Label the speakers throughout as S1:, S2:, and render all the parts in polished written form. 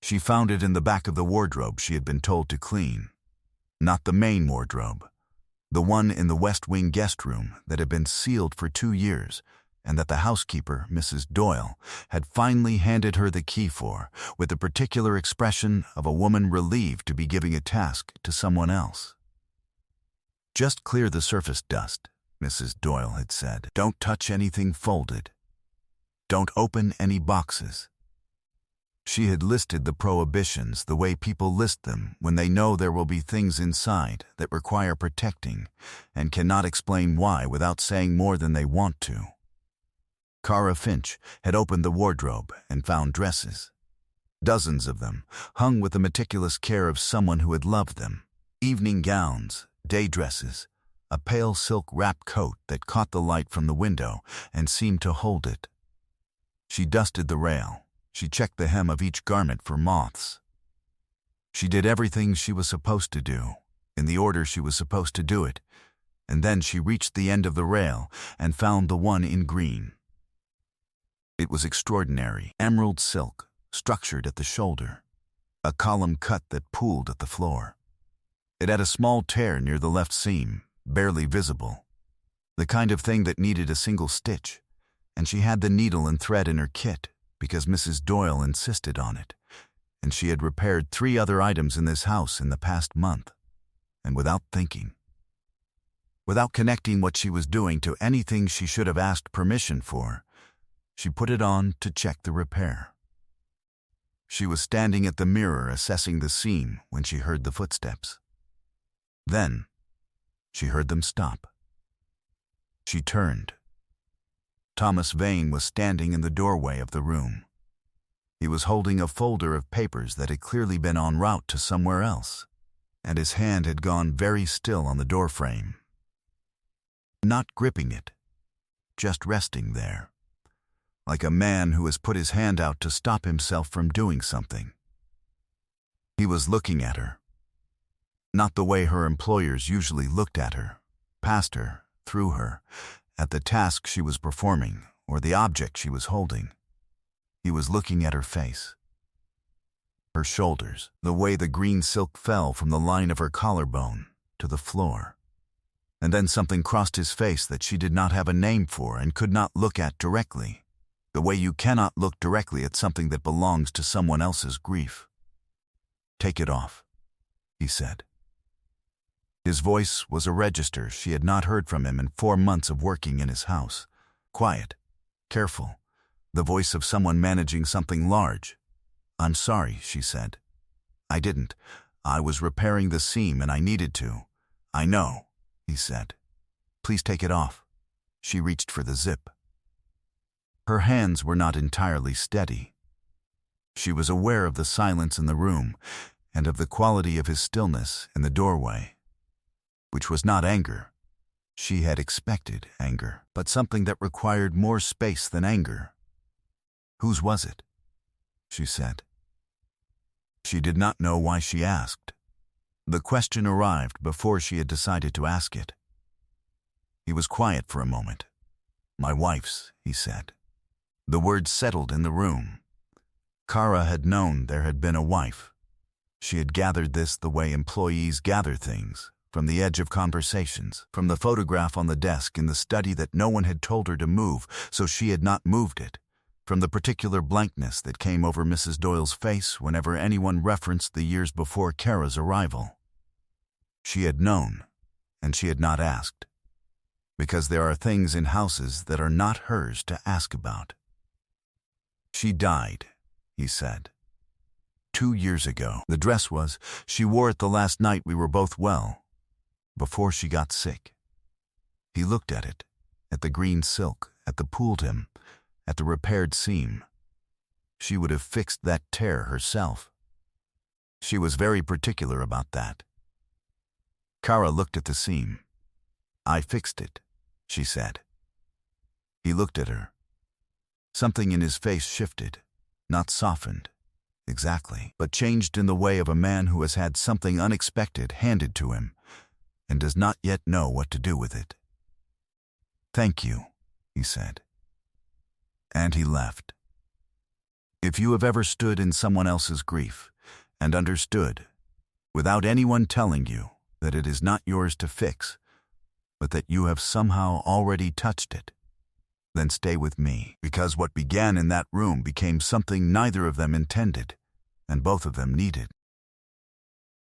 S1: She found it in the back of the wardrobe she had been told to clean. Not the main wardrobe, the one in the West Wing guest room that had been sealed for 2 years, and that the housekeeper, Mrs. Doyle, had finally handed her the key for, with the particular expression of a woman relieved to be giving a task to someone else. "Just clear the surface dust," Mrs. Doyle had said. "Don't touch anything folded. Don't open any boxes." She had listed the prohibitions the way people list them when they know there will be things inside that require protecting and cannot explain why without saying more than they want to. Kara Finch had opened the wardrobe and found dresses. Dozens of them, hung with the meticulous care of someone who had loved them. Evening gowns, day dresses, a pale silk wrap coat that caught the light from the window and seemed to hold it. She dusted the rail. She checked the hem of each garment for moths. She did everything she was supposed to do, in the order she was supposed to do it, and then she reached the end of the rail and found the one in green. It was extraordinary, emerald silk, structured at the shoulder, a column cut that pooled at the floor. It had a small tear near the left seam, barely visible, the kind of thing that needed a single stitch, and she had the needle and thread in her kit because Mrs. Doyle insisted on it, and she had repaired 3 other items in this house in the past month, and without thinking. Without connecting what she was doing to anything she should have asked permission for, she put it on to check the repair. She was standing at the mirror assessing the seam when she heard the footsteps. Then, she heard them stop. She turned. Thomas Vane was standing in the doorway of the room. He was holding a folder of papers that had clearly been en route to somewhere else, and his hand had gone very still on the doorframe. Not gripping it, just resting there, like a man who has put his hand out to stop himself from doing something. He was looking at her. Not the way her employers usually looked at her, past her, through her, at the task she was performing or the object she was holding. He was looking at her face, her shoulders, the way the green silk fell from the line of her collarbone to the floor. And then something crossed his face that she did not have a name for and could not look at directly, the way you cannot look directly at something that belongs to someone else's grief. "Take it off," he said. His voice was a register she had not heard from him in 4 months of working in his house. Quiet, careful, the voice of someone managing something large. "I'm sorry," she said. "I didn't. I was repairing the seam and I needed to." "I know," he said. "Please take it off." She reached for the zip. Her hands were not entirely steady. She was aware of the silence in the room and of the quality of his stillness in the doorway, which was not anger. She had expected anger, but something that required more space than anger. "Whose was it?" she said. She did not know why she asked. The question arrived before she had decided to ask it. He was quiet for a moment. "My wife's," he said. The word settled in the room. Kara had known there had been a wife. She had gathered this the way employees gather things, from the edge of conversations, from the photograph on the desk in the study that no one had told her to move, so she had not moved it, from the particular blankness that came over Mrs. Doyle's face whenever anyone referenced the years before Kara's arrival. She had known, and she had not asked, because there are things in houses that are not hers to ask about. "She died," he said. 2 years ago. The dress was, she wore it the last night we were both well, before she got sick." He looked at it, at the green silk, at the pooled hem, at the repaired seam. She would have fixed that tear herself. She was very particular about that. Kara looked at the seam. "I fixed it," she said. He looked at her. Something in his face shifted, not softened, exactly, but changed in the way of a man who has had something unexpected handed to him and does not yet know what to do with it. "Thank you," he said. And he left. If you have ever stood in someone else's grief and understood, without anyone telling you, that it is not yours to fix, but that you have somehow already touched it, then stay with me, because what began in that room became something neither of them intended, and both of them needed.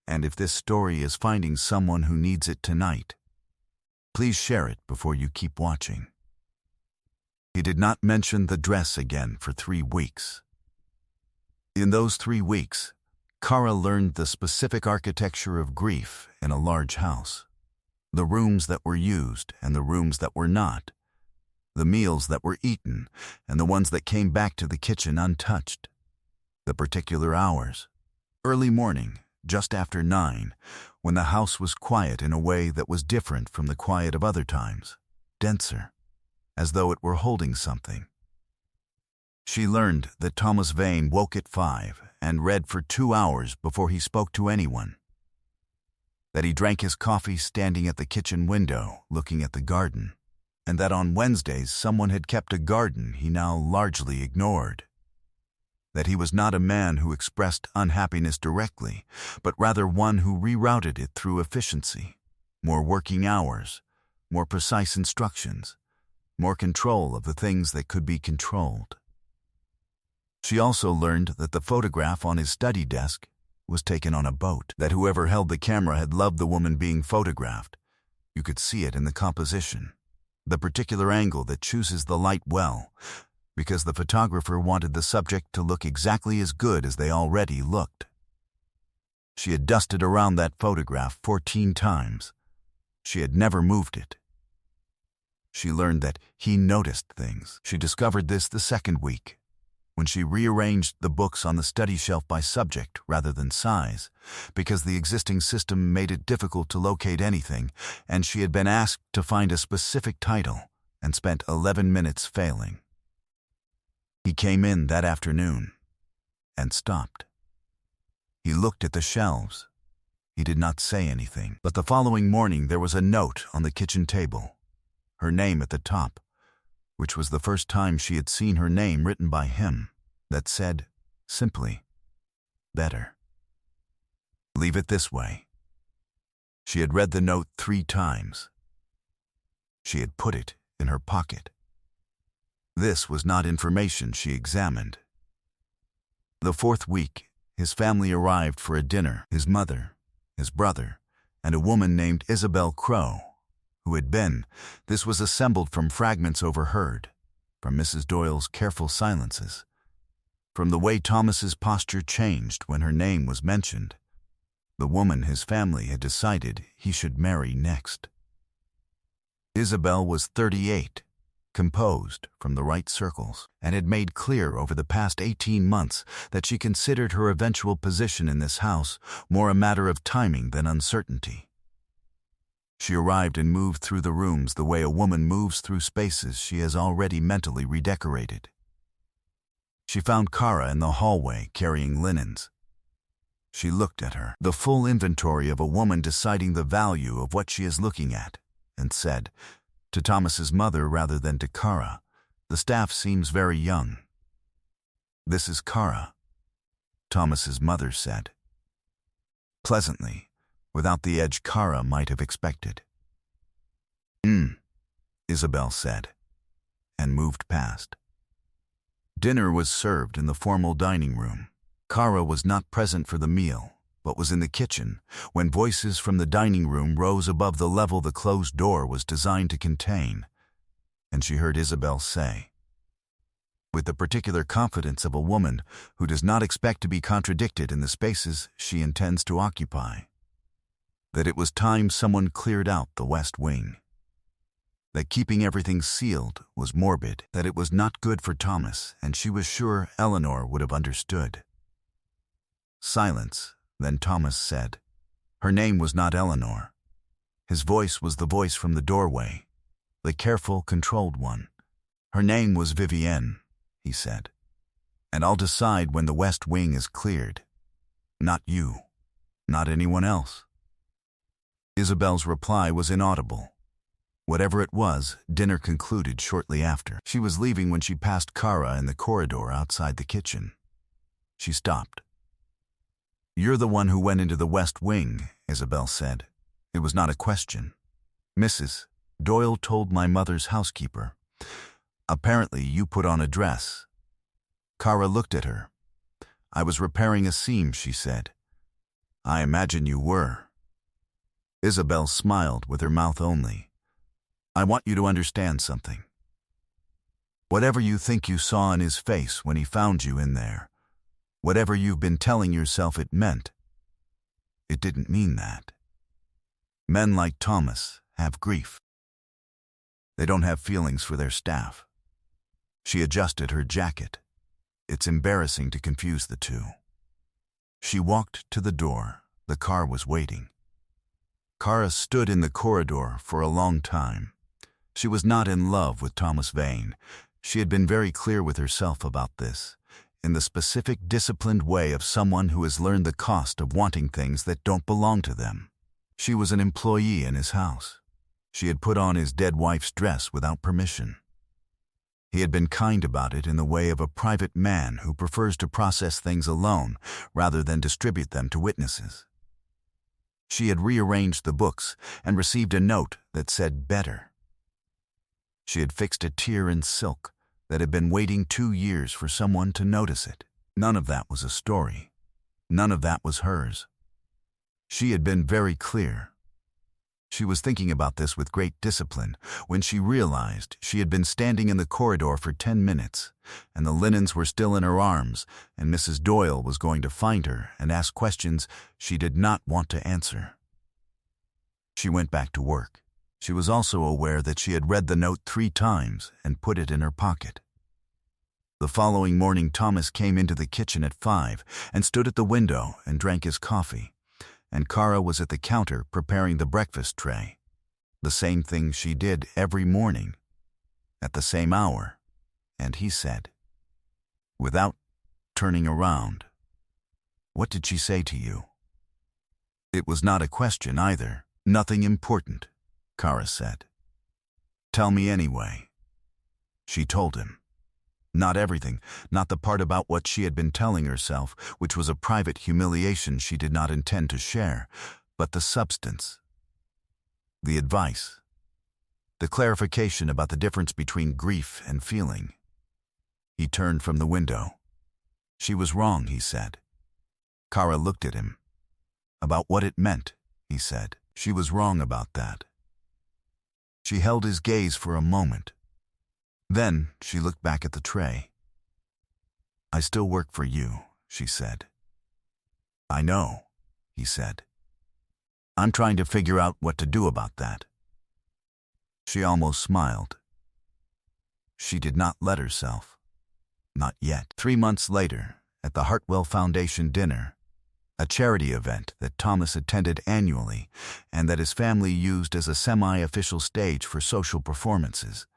S1: And if this story is finding someone who needs it tonight, please share it before you keep watching. He did not mention the dress again for 3 weeks. In those 3 weeks, Kara learned the specific architecture of grief in a large house, the rooms that were used and the rooms that were not, the meals that were eaten and the ones that came back to the kitchen untouched, the particular hours, early morning, just after 9, when the house was quiet in a way that was different from the quiet of other times, denser, as though it were holding something. She learned that Thomas Vane woke at 5 and read for 2 hours before he spoke to anyone, that he drank his coffee standing at the kitchen window looking at the garden, and that on Wednesdays someone had kept a garden he now largely ignored, that he was not a man who expressed unhappiness directly, but rather one who rerouted it through efficiency, more working hours, more precise instructions, more control of the things that could be controlled. She also learned that the photograph on his study desk was taken on a boat, that whoever held the camera had loved the woman being photographed. You could see it in the composition, the particular angle that chooses the light well, because the photographer wanted the subject to look exactly as good as they already looked. She had dusted around that photograph 14 times. She had never moved it. She learned that he noticed things. She discovered this the 2nd week, when she rearranged the books on the study shelf by subject rather than size, because the existing system made it difficult to locate anything, and she had been asked to find a specific title and spent 11 minutes failing. He came in that afternoon and stopped. He looked at the shelves. He did not say anything, but the following morning there was a note on the kitchen table, her name at the top, which was the first time she had seen her name written by him, that said, simply, better. Leave it this way. She had read the note 3 times. She had put it in her pocket. This was not information she examined. The 4th week, his family arrived for a dinner, his mother, his brother, and a woman named Isabel Crow, who had been. This was assembled from fragments overheard, from Mrs. Doyle's careful silences, from the way Thomas's posture changed when her name was mentioned, the woman his family had decided he should marry next. Isabel was 38, composed from the right circles, and had made clear over the past 18 months that she considered her eventual position in this house more a matter of timing than uncertainty. She arrived and moved through the rooms the way a woman moves through spaces she has already mentally redecorated. She found Kara in the hallway carrying linens. She looked at her, the full inventory of a woman deciding the value of what she is looking at, and said, to Thomas's mother rather than to Kara, "The staff seems very young." "This is Kara," Thomas's mother said, pleasantly, without the edge Kara might have expected. Isabel said, and moved past. Dinner was served in the formal dining room. Kara was not present for the meal, but was in the kitchen when voices from the dining room rose above the level the closed door was designed to contain, and she heard Isabel say, with the particular confidence of a woman who does not expect to be contradicted in the spaces she intends to occupy, that it was time someone cleared out the West Wing, that keeping everything sealed was morbid, that it was not good for Thomas, and she was sure Eleanor would have understood. Silence, then Thomas said. Her name was not Eleanor. His voice was the voice from the doorway, the careful, controlled one. Her name was Vivienne, he said. And I'll decide when the West Wing is cleared. Not you, not anyone else. Isabel's reply was inaudible. Whatever it was, dinner concluded shortly after. She was leaving when she passed Kara in the corridor outside the kitchen. She stopped. "You're the one who went into the West Wing," Isabel said. It was not a question. "Mrs. Doyle told my mother's housekeeper. Apparently you put on a dress." Kara looked at her. "I was repairing a seam," she said. "I imagine you were." Isabel smiled with her mouth only. "I want you to understand something. Whatever you think you saw in his face when he found you in there, whatever you've been telling yourself it meant, it didn't mean that. Men like Thomas have grief. They don't have feelings for their staff." She adjusted her jacket. It's embarrassing to confuse the two. She walked to the door. The car was waiting. Kara stood in the corridor for a long time. She was not in love with Thomas Vane. She had been very clear with herself about this, in the specific disciplined way of someone who has learned the cost of wanting things that don't belong to them. She was an employee in his house. She had put on his dead wife's dress without permission. He had been kind about it in the way of a private man who prefers to process things alone rather than distribute them to witnesses. She had rearranged the books and received a note that said better. She had fixed a tear in silk that had been waiting 2 years for someone to notice it. None of that was a story. None of that was hers. She had been very clear. She was thinking about this with great discipline when she realized she had been standing in the corridor for 10 minutes, and the linens were still in her arms, and Mrs. Doyle was going to find her and ask questions she did not want to answer. She went back to work. She was also aware that she had read the note 3 times and put it in her pocket. The following morning, Thomas came into the kitchen at 5 and stood at the window and drank his coffee, and Kara was at the counter preparing the breakfast tray. The same thing she did every morning, at the same hour, and he said, without turning around, "What did she say to you?" It was not a question either. "Nothing important," Kara said. "Tell me anyway." She told him. Not everything, not the part about what she had been telling herself, which was a private humiliation she did not intend to share, but the substance, the advice, the clarification about the difference between grief and feeling. He turned from the window. She was wrong, he said. Kara looked at him. About what it meant, he said. She was wrong about that. She held his gaze for a moment. Then she looked back at the tray. "I still work for you," she said. "I know," he said. "I'm trying to figure out what to do about that." She almost smiled. She did not let herself. Not yet. 3 months later, at the Hartwell Foundation dinner, a charity event that Thomas attended annually and that his family used as a semi-official stage for social performances,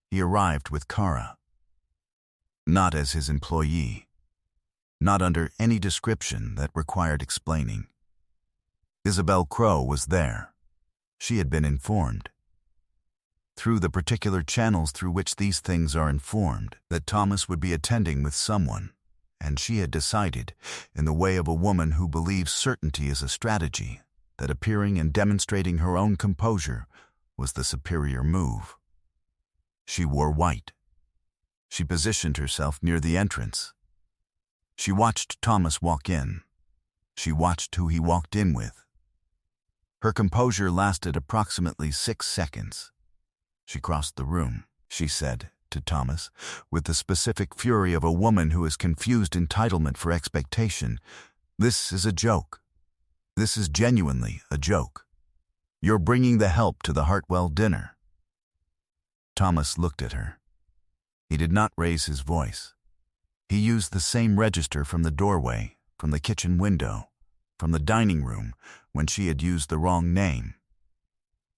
S1: he arrived with Kara. Not as his employee. Not under any description that required explaining. Isabel Crowe was there. She had been informed, through the particular channels through which these things are informed, that Thomas would be attending with someone, and she had decided, in the way of a woman who believes certainty is a strategy, that appearing and demonstrating her own composure was the superior move. She wore white. She positioned herself near the entrance. She watched Thomas walk in. She watched who he walked in with. Her composure lasted approximately 6 seconds. She crossed the room, she said to Thomas, with the specific fury of a woman who has confused entitlement for expectation. "This is a joke. This is genuinely a joke. You're bringing the help to the Hartwell dinner." Thomas looked at her. He did not raise his voice. He used the same register from the doorway, from the kitchen window, from the dining room, when she had used the wrong name.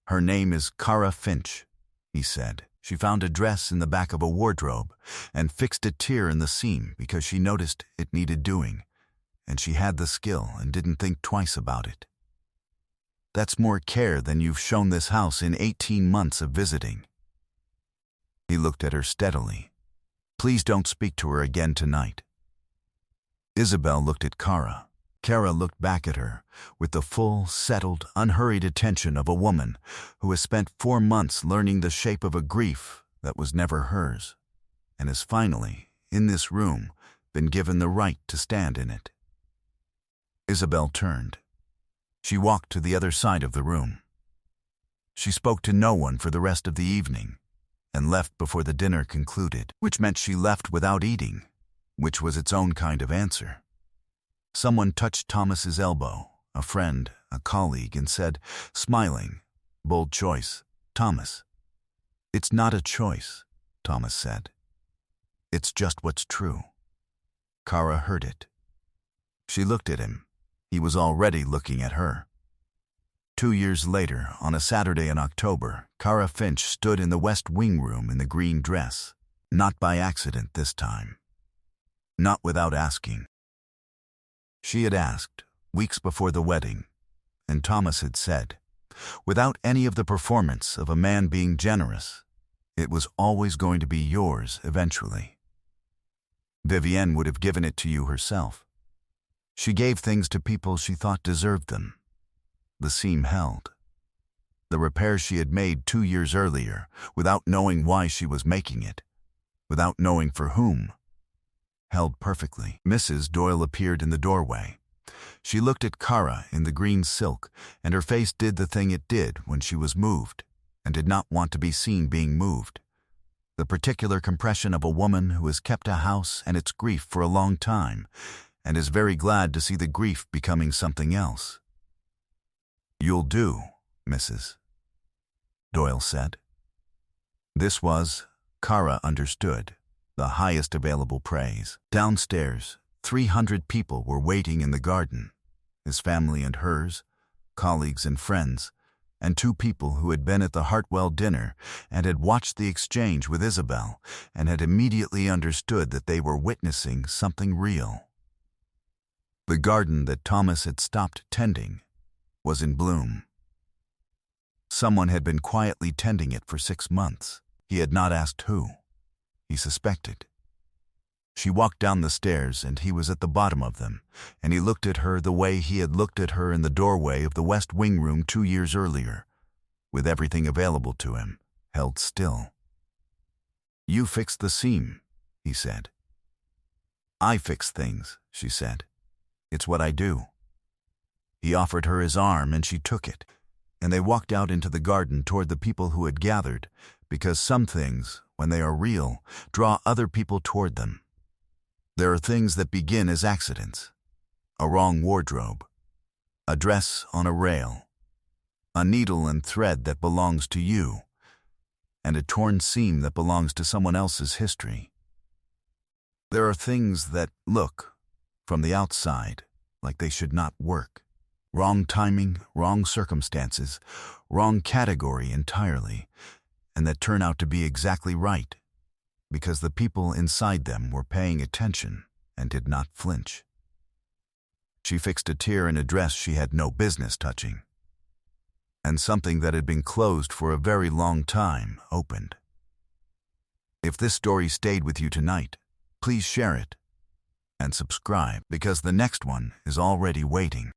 S1: "Her name is Kara Finch," he said. "She found a dress in the back of a wardrobe and fixed a tear in the seam because she noticed it needed doing, and she had the skill and didn't think twice about it. That's more care than you've shown this house in 18 months of visiting." He looked at her steadily. "Please don't speak to her again tonight." Isabel looked at Kara. Kara looked back at her with the full, settled, unhurried attention of a woman who has spent 4 months learning the shape of a grief that was never hers, and has finally, in this room, been given the right to stand in it. Isabel turned. She walked to the other side of the room. She spoke to no one for the rest of the evening, and left before the dinner concluded, which meant she left without eating, which was its own kind of answer. Someone touched Thomas's elbow, a friend, a colleague, and said, smiling, "Bold choice, Thomas." "It's not a choice," Thomas said. "It's just what's true." Kara heard it. She looked at him. He was already looking at her. 2 years later, on a Saturday in October, Kara Finch stood in the West Wing room in the green dress. Not by accident this time. Not without asking. She had asked, weeks before the wedding, and Thomas had said, without any of the performance of a man being generous, it was always going to be yours eventually. Vivienne would have given it to you herself. She gave things to people she thought deserved them. The seam held. The repair she had made 2 years earlier, without knowing why she was making it, without knowing for whom, held perfectly. Mrs. Doyle appeared in the doorway. She looked at Kara in the green silk, and her face did the thing it did when she was moved, and did not want to be seen being moved. The particular compression of a woman who has kept a house and its grief for a long time, and is very glad to see the grief becoming something else. "You'll do, Mrs." Doyle said. This was, Kara understood, the highest available praise. Downstairs, 300 people were waiting in the garden, his family and hers, colleagues and friends, and 2 people who had been at the Hartwell dinner and had watched the exchange with Isabel and had immediately understood that they were witnessing something real. The garden that Thomas had stopped tending was in bloom. Someone had been quietly tending it for 6 months. He had not asked who. He suspected. She walked down the stairs, and he was at the bottom of them, and he looked at her the way he had looked at her in the doorway of the West Wing room 2 years earlier, with everything available to him, held still. "You fixed the seam," he said. "I fix things," she said. "It's what I do." He offered her his arm, and she took it, and they walked out into the garden toward the people who had gathered, because some things, when they are real, draw other people toward them. There are things that begin as accidents. A wrong wardrobe, a dress on a rail, a needle and thread that belongs to you, and a torn seam that belongs to someone else's history. There are things that look, from the outside, like they should not work. Wrong timing, wrong circumstances, wrong category entirely, and that turn out to be exactly right, because the people inside them were paying attention and did not flinch. She fixed a tear in a dress she had no business touching, and something that had been closed for a very long time opened. If this story stayed with you tonight, please share it and subscribe, because the next one is already waiting.